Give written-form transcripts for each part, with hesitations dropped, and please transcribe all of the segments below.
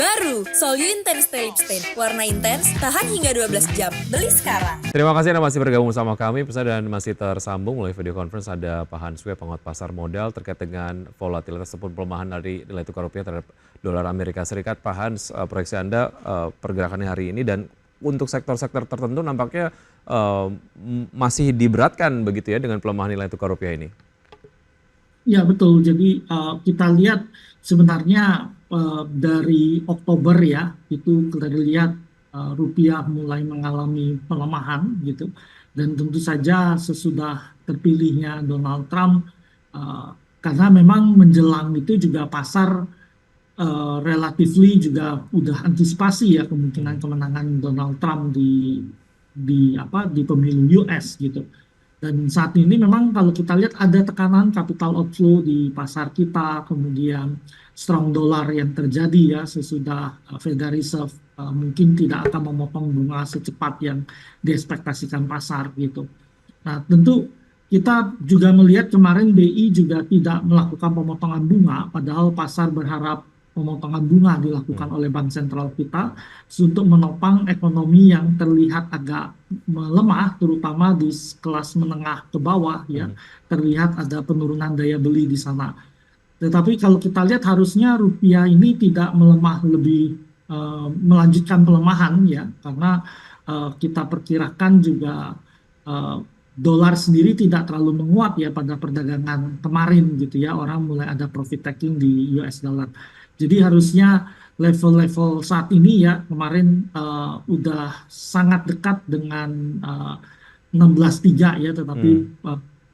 Baru, Solyu Intense Lip Stain. Warna intens, tahan hingga 12 jam. Beli sekarang. Terima kasih Anda masih bergabung sama kami. Pemirsa, dan masih tersambung melalui video conference ada Pak Hans Web, pengamat pasar modal terkait dengan volatilitas ataupun pelemahan dari nilai tukar rupiah terhadap dolar Amerika Serikat. Pak Hans, proyeksi Anda pergerakannya hari ini dan untuk sektor-sektor tertentu nampaknya masih diberatkan begitu ya dengan pelemahan nilai tukar rupiah ini. Ya betul, jadi kita lihat sebenarnya dari Oktober ya, itu kita lihat rupiah mulai mengalami pelemahan gitu. Dan tentu saja sesudah terpilihnya Donald Trump, karena memang menjelang itu juga pasar relatively juga udah antisipasi ya kemungkinan kemenangan Donald Trump di pemilu US gitu. Dan saat ini memang kalau kita lihat ada tekanan capital outflow di pasar kita, kemudian strong dollar yang terjadi ya sesudah Federal Reserve mungkin tidak akan memotong bunga secepat yang diekspektasikan pasar gitu. Nah tentu kita juga melihat kemarin BI juga tidak melakukan pemotongan bunga, padahal pasar berharap pemotongan bunga dilakukan oleh bank sentral kita untuk menopang ekonomi yang terlihat agak melemah, terutama di kelas menengah ke bawah ya, terlihat ada penurunan daya beli di sana. Tetapi kalau kita lihat harusnya rupiah ini tidak melemah lebih melanjutkan pelemahan ya, karena kita perkirakan juga dolar sendiri tidak terlalu menguat ya pada perdagangan kemarin gitu ya, orang mulai ada profit taking di US dollar. Jadi harusnya level-level saat ini ya kemarin udah sangat dekat dengan 16.3 ya, tetapi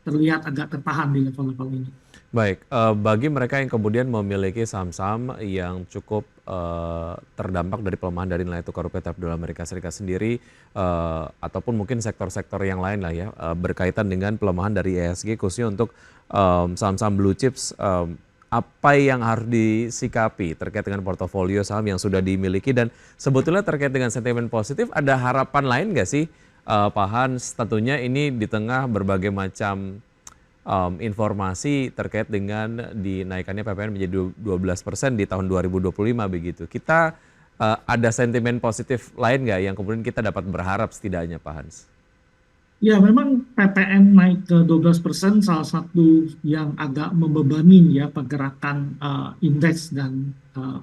terlihat agak tertahan di level-level ini. Baik, bagi mereka yang kemudian memiliki saham-saham yang cukup terdampak dari pelemahan dari nilai tukar rupiah terhadap dolar Amerika Serikat sendiri, ataupun mungkin sektor-sektor yang lain lah ya, berkaitan dengan pelemahan dari IHSG khususnya untuk saham-saham blue chips, apa yang harus disikapi terkait dengan portofolio saham yang sudah dimiliki, dan sebetulnya terkait dengan sentimen positif ada harapan lain nggak sih Pak Hans, tentunya ini di tengah berbagai macam informasi terkait dengan dinaikannya PPN menjadi 12% di tahun 2025 begitu. Kita ada sentimen positif lain nggak yang kemudian kita dapat berharap setidaknya Pak Hans? Ya memang PPN naik ke 12% salah satu yang agak membebani ya pergerakan indeks dan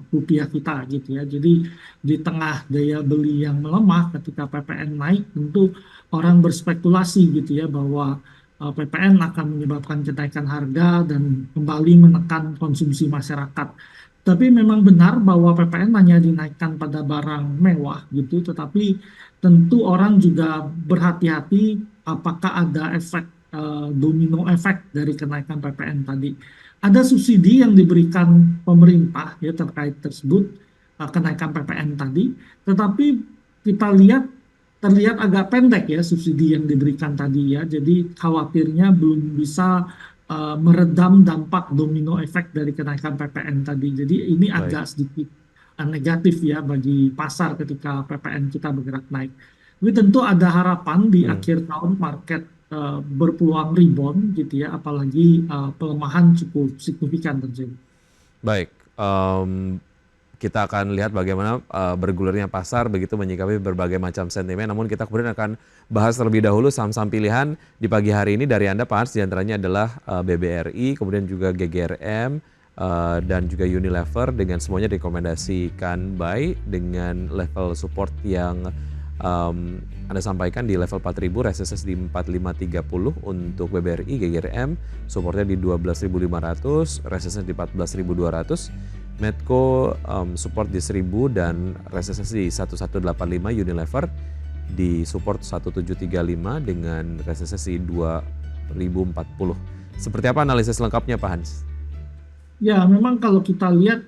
rupiah kita gitu ya. Jadi di tengah daya beli yang melemah ketika PPN naik, tentu orang berspekulasi gitu ya bahwa PPN akan menyebabkan kenaikan harga dan kembali menekan konsumsi masyarakat. Tapi memang benar bahwa PPN hanya dinaikkan pada barang mewah gitu, tetapi tentu orang juga berhati-hati apakah ada efek domino efek dari kenaikan PPN tadi. Ada subsidi yang diberikan pemerintah ya terkait tersebut kenaikan PPN tadi, tetapi kita lihat terlihat agak pendek ya subsidi yang diberikan tadi ya. Jadi khawatirnya belum bisa meredam dampak domino efek dari kenaikan PPN tadi. Jadi ini agak sedikit negatif ya bagi pasar ketika PPN kita bergerak naik. Tapi tentu ada harapan di akhir tahun market berpeluang rebound gitu ya, apalagi pelemahan cukup signifikan terjadi. Baik, kita akan lihat bagaimana bergulirnya pasar begitu menyikapi berbagai macam sentimen. Namun kita kemudian akan bahas terlebih dahulu saham-saham pilihan di pagi hari ini dari Anda Pak Hans. Di antaranya adalah BBRI, kemudian juga GGRM, dan juga Unilever, dengan semuanya direkomendasikan buy dengan level support yang Anda sampaikan di level 4.000, resistance di 4530 untuk BBRI, GGRM, supportnya di 12.500, resistance di 14.200. Medco support di 1000 dan resistance di 1185, Unilever di support 1735 dengan resistance di 2040. Seperti apa analisis lengkapnya Pak Hans? Ya memang kalau kita lihat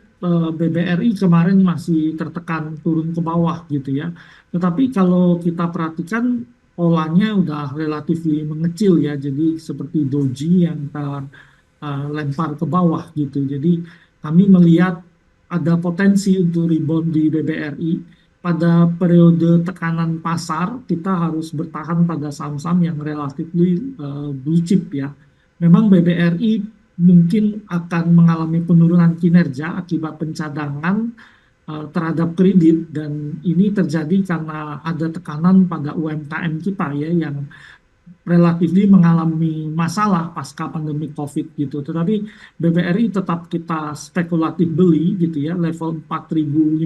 BBRI kemarin masih tertekan turun ke bawah gitu ya. Tetapi kalau kita perhatikan polanya udah relatif mengecil ya. Jadi seperti doji yang terlempar ke bawah gitu. Jadi kami melihat ada potensi untuk rebound di BBRI. Pada periode tekanan pasar, kita harus bertahan pada saham-saham yang relatif blue chip ya. Memang BBRI mungkin akan mengalami penurunan kinerja akibat pencadangan terhadap kredit, dan ini terjadi karena ada tekanan pada UMKM kita ya yang relatif mengalami masalah pasca pandemi COVID gitu. Tetapi BBRI tetap kita spekulatif beli gitu ya, level 4.050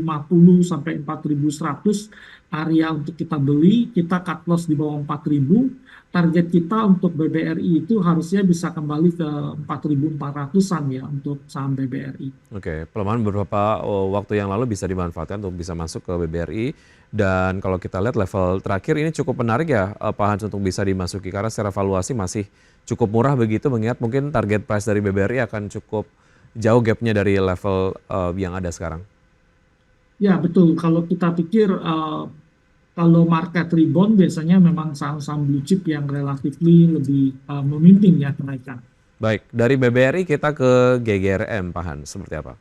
sampai 4.100 area untuk kita beli, kita cut loss di bawah 4.000. Target kita untuk BBRI itu harusnya bisa kembali ke 4.400-an ya untuk saham BBRI. Oke, pelemahan beberapa waktu yang lalu bisa dimanfaatkan untuk bisa masuk ke BBRI. Dan kalau kita lihat level terakhir ini cukup menarik ya Pak Hans untuk bisa dimasuki. Karena secara valuasi masih cukup murah begitu, mengingat mungkin target price dari BBRI akan cukup jauh gapnya dari level yang ada sekarang. Ya betul, kalau kita pikir kalau market rebound biasanya memang saham-saham blue chip yang relatif lebih memimpin ya kenaikan. Baik, dari BBRI kita ke GGRM Pak Hans, seperti apa?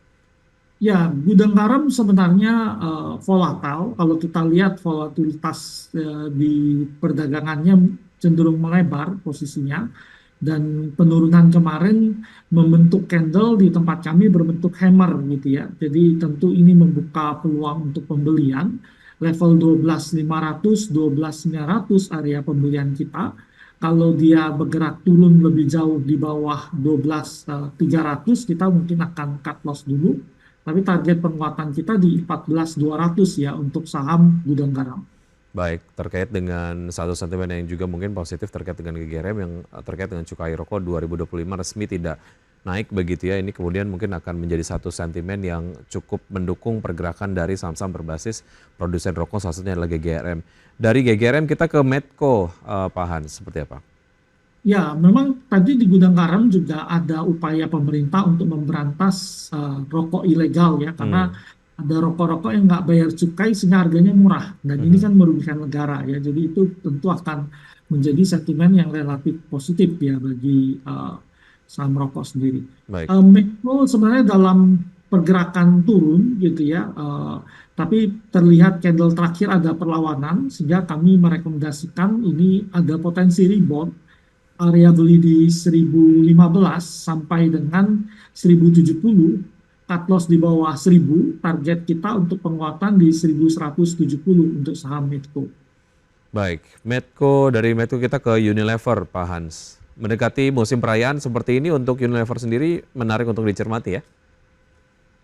Ya, gudang garam sebenarnya volatile. Kalau kita lihat volatilitas di perdagangannya cenderung melebar posisinya. Dan penurunan kemarin membentuk candle di tempat kami berbentuk hammer gitu ya. Jadi tentu ini membuka peluang untuk pembelian. Level 12.500, 12.900 area pembelian kita. Kalau dia bergerak turun lebih jauh di bawah 12.300, kita mungkin akan cut loss dulu. Tapi target penguatan kita di 14.200 ya untuk saham gudang garam. Baik, terkait dengan satu sentimen yang juga mungkin positif terkait dengan GGRM yang terkait dengan cukai rokok 2025 resmi tidak naik begitu ya. Ini kemudian mungkin akan menjadi satu sentimen yang cukup mendukung pergerakan dari saham-saham berbasis produsen rokok, salah satunya adalah GGRM. Dari GGRM kita ke Medco, Pak Hans, seperti apa? Ya, memang tadi di gudang garam juga ada upaya pemerintah untuk memberantas rokok ilegal ya, karena ada rokok-rokok yang nggak bayar cukai sehingga harganya murah, dan ini kan merugikan negara ya. Jadi itu tentu akan menjadi sentimen yang relatif positif ya bagi saham rokok sendiri. Baik. Medco sebenarnya dalam pergerakan turun gitu ya, tapi terlihat candle terakhir ada perlawanan sehingga kami merekomendasikan ini ada potensi rebound. Area beli di 1015 sampai dengan 1070, cut loss di bawah 1000, target kita untuk penguatan di 1170 untuk saham Medco. Baik, Medco, dari Medco kita ke Unilever, Pak Hans. Mendekati musim perayaan seperti ini untuk Unilever sendiri menarik untuk dicermati ya?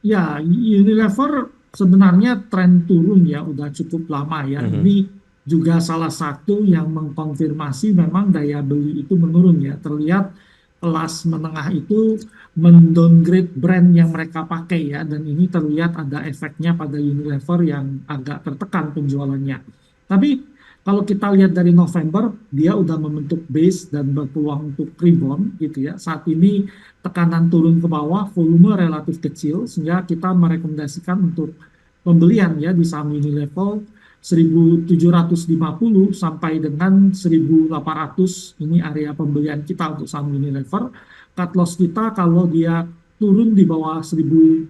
Ya, Unilever sebenarnya tren turun ya udah cukup lama ya. Ini juga salah satu yang mengkonfirmasi memang daya beli itu menurun ya. Terlihat kelas menengah itu mendowngrade brand yang mereka pakai ya. Dan ini terlihat ada efeknya pada Unilever yang agak tertekan penjualannya. Tapi kalau kita lihat dari November, dia udah membentuk base dan berpeluang untuk rebound gitu ya. Saat ini tekanan turun ke bawah, volume relatif kecil, sehingga kita merekomendasikan untuk pembelian ya di saham Unilever 1750 sampai dengan 1800, ini area pembelian kita untuk saham Unilever. Cut loss kita kalau dia turun di bawah 1740,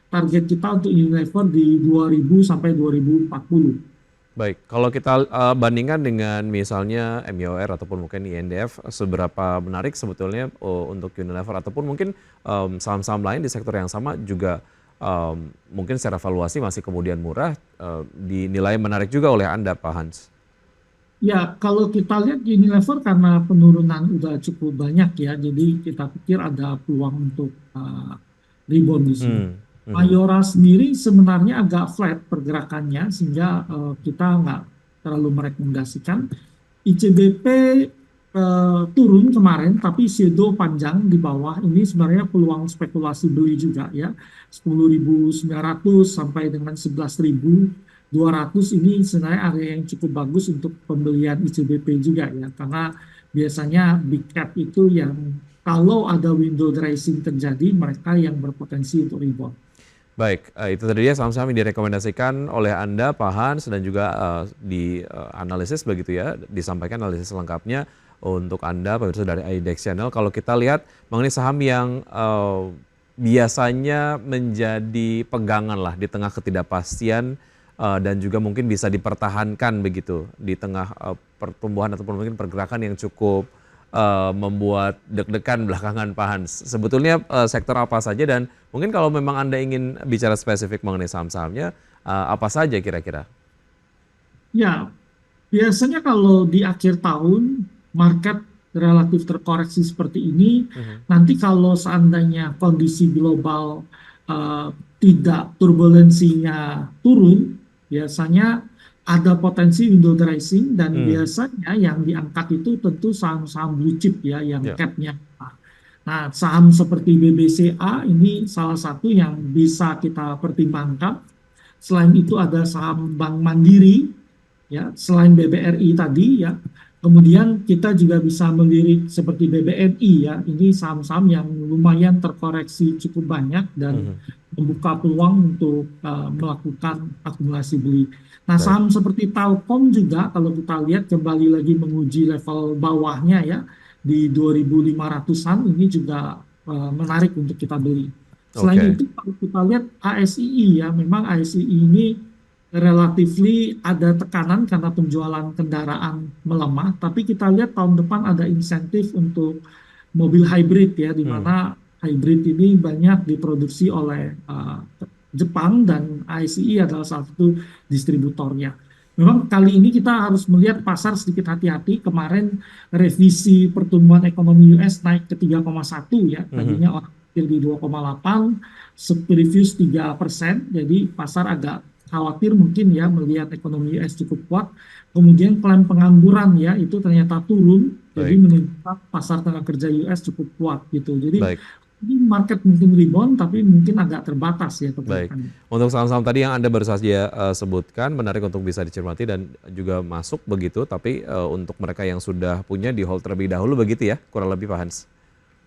target kita untuk Unilever di 2000 sampai 2040. Baik, kalau kita bandingkan dengan misalnya MIOR ataupun mungkin INDF, seberapa menarik sebetulnya untuk Unilever ataupun mungkin saham-saham lain di sektor yang sama juga mungkin secara valuasi masih kemudian murah, dinilai menarik juga oleh Anda, Pak Hans? Ya, kalau kita lihat Unilever karena penurunan udah cukup banyak ya, jadi kita pikir ada peluang untuk rebound di sini. Mayora sendiri sebenarnya agak flat pergerakannya sehingga kita nggak terlalu merekomendasikan. ICBP turun kemarin tapi shadow panjang di bawah, ini sebenarnya peluang spekulasi beli juga ya. 10.900 sampai dengan 11.200 ini sebenarnya area yang cukup bagus untuk pembelian ICBP juga ya, karena biasanya big cap itu yang kalau ada window dressing terjadi mereka yang berpotensi untuk rebound. Baik, itu tadi dia saham-saham yang direkomendasikan oleh Anda, Pak Hans, dan juga di analisis begitu ya, disampaikan analisis lengkapnya untuk Anda, pemirsa dari IDX Channel. Kalau kita lihat mengenai saham yang biasanya menjadi pegangan lah di tengah ketidakpastian dan juga mungkin bisa dipertahankan begitu di tengah pertumbuhan ataupun mungkin pergerakan yang cukup membuat deg-degan belakangan Pak Hans. Sebetulnya sektor apa saja dan mungkin kalau memang Anda ingin bicara spesifik mengenai saham-sahamnya, apa saja kira-kira? Ya, biasanya kalau di akhir tahun market relatif terkoreksi seperti ini, nanti kalau seandainya kondisi global eh, tidak turbulensinya turun, biasanya ada potensi window dressing dan Hmm, biasanya yang diangkat itu tentu saham-saham blue chip ya yang ya, capnya. Nah, saham seperti BBCA ini salah satu yang bisa kita pertimbangkan. Selain itu ada saham Bank Mandiri, ya selain BBRI tadi ya, kemudian kita juga bisa melirik seperti BBNI ya, ini saham-saham yang lumayan terkoreksi cukup banyak dan mhm, membuka peluang untuk melakukan akumulasi beli. Nah, baik, saham seperti Telkom juga kalau kita lihat kembali lagi menguji level bawahnya ya di 2.500-an ini juga menarik untuk kita beli. Selain oke, itu kalau kita lihat ASII ya, memang ASII ini relatifly ada tekanan karena penjualan kendaraan melemah, tapi kita lihat tahun depan ada insentif untuk mobil hybrid ya, di hmm, mana hybrid ini banyak diproduksi oleh Jepang dan ICE adalah salah satu distributornya. Memang kali ini kita harus melihat pasar sedikit hati-hati. Kemarin revisi pertumbuhan ekonomi US naik ke 3,1 ya, mhm, tadinya orang pikir di 2,8, previous 3%, jadi pasar agak khawatir mungkin ya melihat ekonomi US cukup kuat. Kemudian klaim pengangguran ya itu ternyata turun, jadi baik, menunjukkan pasar tenaga kerja US cukup kuat gitu. Jadi baik. ini market mungkin rebound tapi mungkin agak terbatas ya Baik, pergerakannya. untuk saham-saham tadi yang Anda baru saja sebutkan menarik untuk bisa dicermati dan juga masuk begitu, tapi untuk mereka yang sudah punya di hold terlebih dahulu begitu ya, kurang lebih Pak Hans?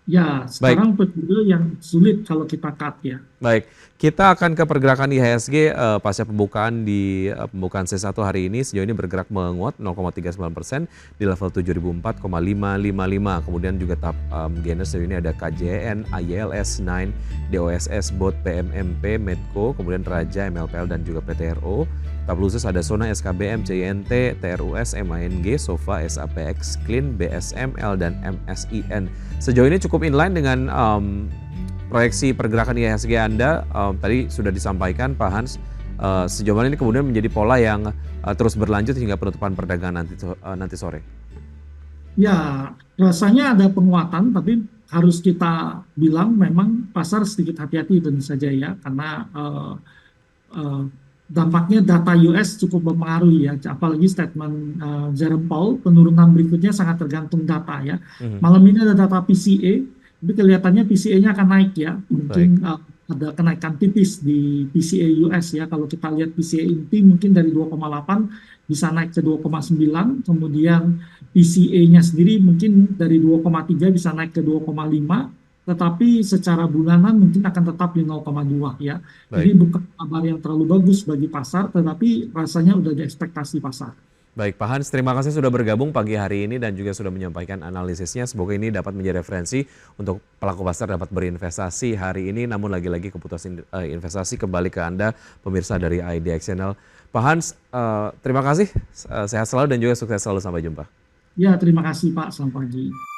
Ya, Baik, sekarang portfolio yang sulit kalau kita cut ya. baik. Kita akan ke pergerakan IHSG pasca pembukaan di pembukaan C1 hari ini sejauh ini bergerak menguat 0,39% di level 7004,555. Kemudian juga tahap gainer sejauh ini ada KJN, IYLS, 9, DOSS, BOT, PMMP, Medco, kemudian Raja, MLPL dan juga PTRO. Tahap khusus ada Sona, SKBM, CINT, TRUS, MANG, Sofa, SAPX, Clean, BSML dan MSIN. Sejauh ini cukup inline dengan proyeksi pergerakan IHSG Anda tadi sudah disampaikan Pak Hans. Sejauh mana ini kemudian menjadi pola yang terus berlanjut hingga penutupan perdagangan nanti sore. Ya, rasanya ada penguatan, tapi harus kita bilang memang pasar sedikit hati-hati tentu saja ya, karena eh, dampaknya data US cukup mempengaruhi ya, apalagi statement Jerome Powell, penurunan berikutnya sangat tergantung data ya. Mhm, Malam ini ada data PCE, tapi kelihatannya PCE-nya akan naik ya, baik, mungkin ada kenaikan tipis di PCE US ya. Kalau kita lihat PCE inti mungkin dari 2,8 bisa naik ke 2,9, kemudian PCE-nya sendiri mungkin dari 2,3 bisa naik ke 2,5, tetapi secara bulanan mungkin akan tetap di 0,2 ya. Jadi baik. bukan kabar yang terlalu bagus bagi pasar, tetapi rasanya udah di ekspektasi pasar. Baik, Pak Hans, terima kasih sudah bergabung pagi hari ini dan juga sudah menyampaikan analisisnya. Semoga ini dapat menjadi referensi untuk pelaku pasar dapat berinvestasi hari ini. Namun lagi-lagi keputusan investasi kembali ke Anda, pemirsa dari IDX Channel. Pak Hans, terima kasih. Sehat selalu dan juga sukses selalu. Sampai jumpa. Ya, terima kasih Pak. Selamat pagi.